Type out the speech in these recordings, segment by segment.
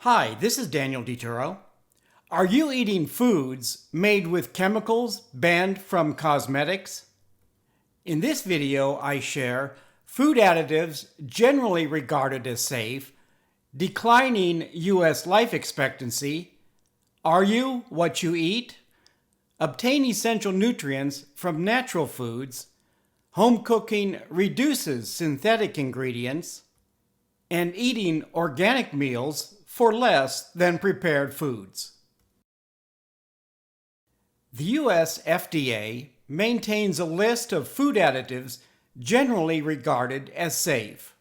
Hi, this is Daniel DiTuro. Are you eating foods made with chemicals banned from cosmetics? In this video, I share food additives generally regarded as safe, declining U.S. life expectancy, are you what you eat, obtain essential nutrients from natural foods, home cooking reduces synthetic ingredients, and eating organic meals for less than prepared foods. The U.S. FDA maintains a list of food additives generally regarded as safe.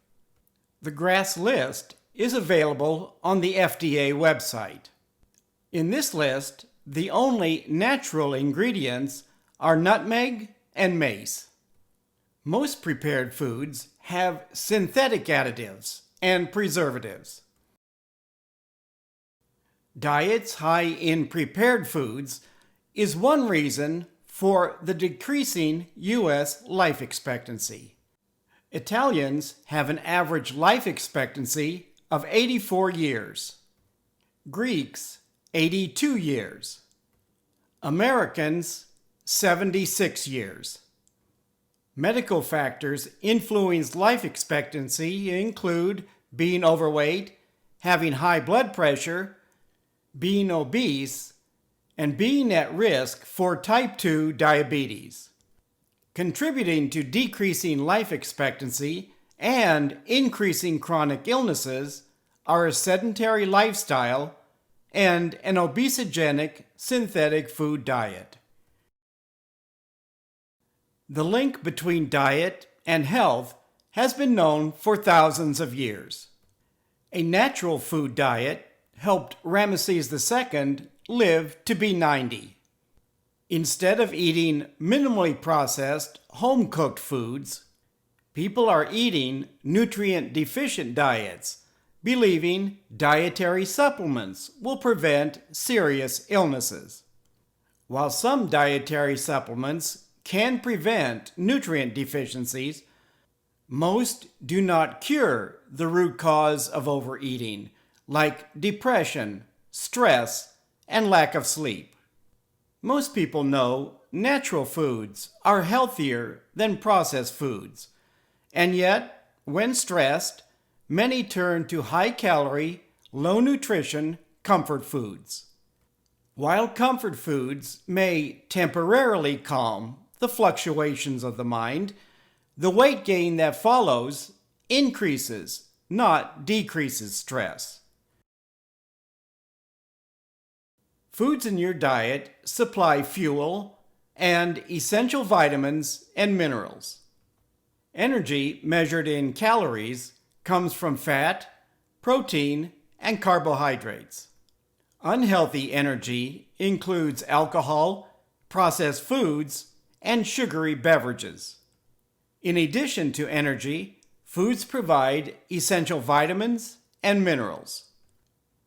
The GRAS list is available on the FDA website. In this list, the only natural ingredients are nutmeg and mace. Most prepared foods have synthetic additives and preservatives. Diets high in prepared foods is one reason for the decreasing U.S. life expectancy. Italians have an average life expectancy of 84 years. Greeks, 82 years. Americans, 76 years. Medical factors influencing life expectancy include being overweight, having high blood pressure, being obese, and being at risk for type 2 diabetes. Contributing to decreasing life expectancy and increasing chronic illnesses are a sedentary lifestyle and an obesogenic synthetic food diet. The link between diet and health has been known for thousands of years. A natural food diet helped Ramesses II live to be 90. Instead of eating minimally processed, home-cooked foods, people are eating nutrient-deficient diets, believing dietary supplements will prevent serious illnesses. While some dietary supplements can prevent nutrient deficiencies, most do not cure the root cause of overeating, like depression, stress, and lack of sleep. Most people know natural foods are healthier than processed foods, and yet, when stressed, many turn to high-calorie, low-nutrition comfort foods. While comfort foods may temporarily calm the fluctuations of the mind, the weight gain that follows increases, not decreases stress. Foods in your diet supply fuel and essential vitamins and minerals. Energy measured in calories comes from fat, protein, and carbohydrates. Unhealthy energy includes alcohol, processed foods, and sugary beverages. In addition to energy, foods provide essential vitamins and minerals.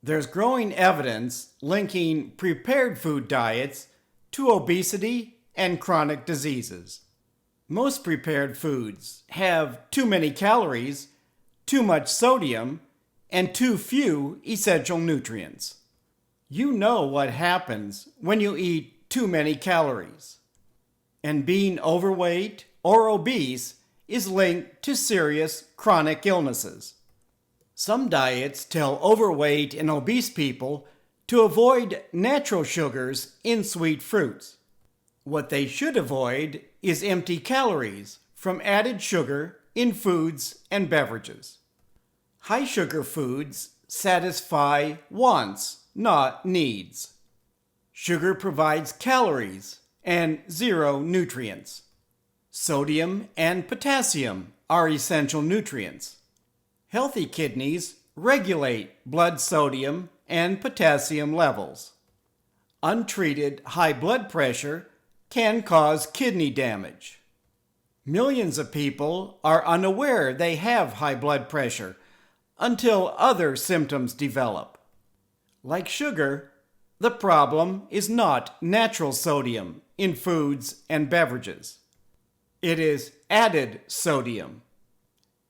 There's growing evidence linking prepared food diets to obesity and chronic diseases. Most prepared foods have too many calories, too much sodium, and too few essential nutrients. You know what happens when you eat too many calories. And being overweight or obese is linked to serious chronic illnesses. Some diets tell overweight and obese people to avoid natural sugars in sweet fruits. What they should avoid is empty calories from added sugar in foods and beverages. High sugar foods satisfy wants, not needs. Sugar provides calories and zero nutrients. Sodium and potassium are essential nutrients. Healthy kidneys regulate blood sodium and potassium levels. Untreated high blood pressure can cause kidney damage. Millions of people are unaware they have high blood pressure until other symptoms develop. Like sugar, the problem is not natural sodium in foods and beverages. It is added sodium.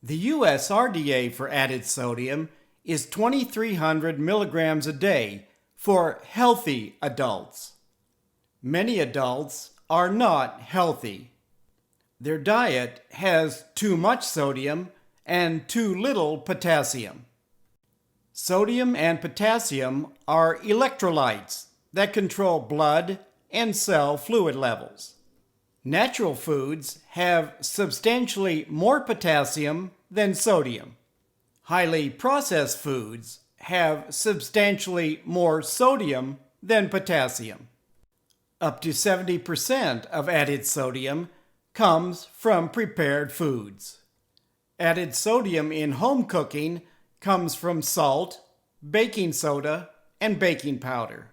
The USRDA for added sodium is 2,300 milligrams a day for healthy adults. Many adults are not healthy. Their diet has too much sodium and too little potassium. Sodium and potassium are electrolytes that control blood and cell fluid levels. Natural foods have substantially more potassium than sodium. Highly processed foods have substantially more sodium than potassium. Up to 70% of added sodium comes from prepared foods. Added sodium in home cooking comes from salt, baking soda, and baking powder.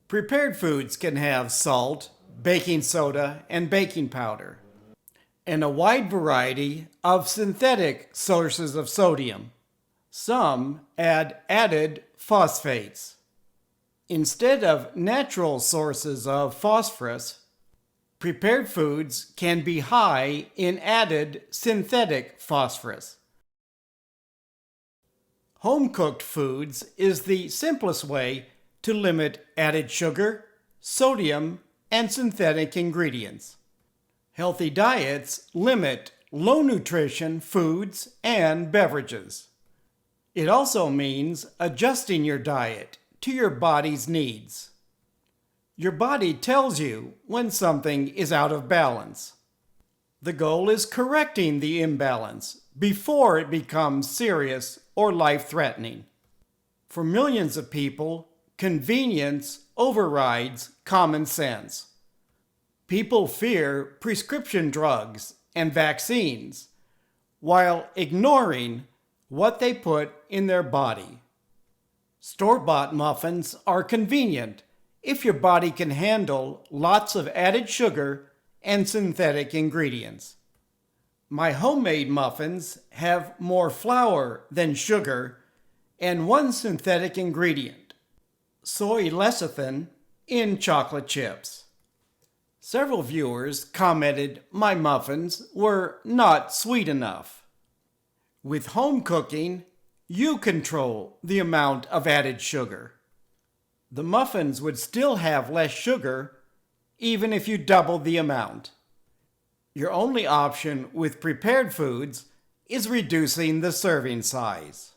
Prepared foods can have salt, baking soda, and baking powder, and a wide variety of synthetic sources of sodium. Some add added phosphates. Instead of natural sources of phosphorus, prepared foods can be high in added synthetic phosphorus. Home-cooked foods is the simplest way to limit added sugar, sodium, and synthetic ingredients. Healthy diets limit low-nutrition foods and beverages. It also means adjusting your diet to your body's needs. Your body tells you when something is out of balance. The goal is correcting the imbalance before it becomes serious or life-threatening. For millions of people, convenience overrides common sense. People fear prescription drugs and vaccines while ignoring what they put in their body. Store-bought muffins are convenient if your body can handle lots of added sugar and synthetic ingredients. My homemade muffins have more flour than sugar and one synthetic ingredient, soy lecithin, in chocolate chips. Several viewers commented my muffins were not sweet enough. With home cooking, you control the amount of added sugar. The muffins would still have less sugar even if you doubled the amount. Your only option with prepared foods is reducing the serving size.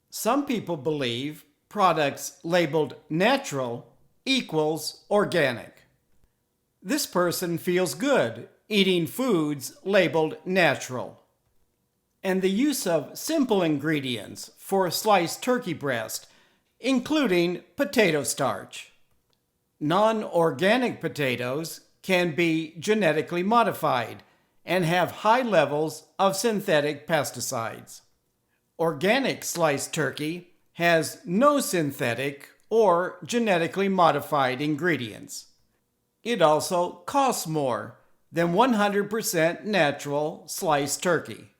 Some people believe products labeled natural equals organic. This person feels good eating foods labeled natural. And the use of simple ingredients for sliced turkey breast, including potato starch. Non-organic potatoes can be genetically modified and have high levels of synthetic pesticides. Organic sliced turkey has no synthetic or genetically modified ingredients. It also costs more than 100% natural sliced turkey.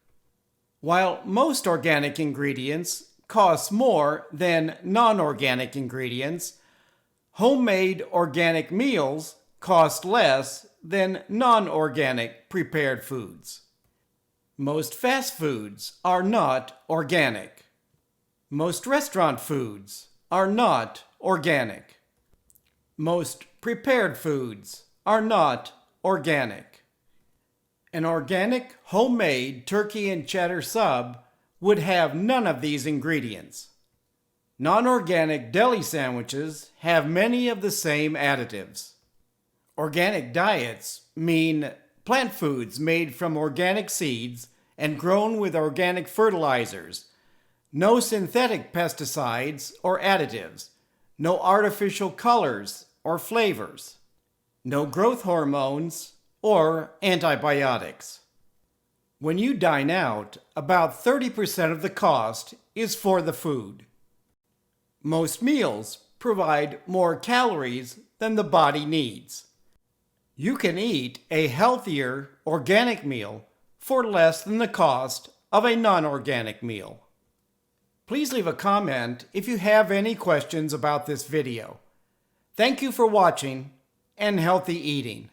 While most organic ingredients cost more than non-organic ingredients, homemade organic meals cost less than non-organic prepared foods. Most fast foods are not organic. Most restaurant foods are not organic. Most prepared foods are not organic. An organic homemade turkey and cheddar sub would have none of these ingredients. Non-organic deli sandwiches have many of the same additives. Organic diets mean plant foods made from organic seeds and grown with organic fertilizers, no synthetic pesticides or additives, no artificial colors or flavors, no growth hormones or antibiotics. When you dine out, about 30% of the cost is for the food. Most meals provide more calories than the body needs. You can eat a healthier organic meal for less than the cost of a non-organic meal. Please leave a comment if you have any questions about this video. Thank you for watching and healthy eating.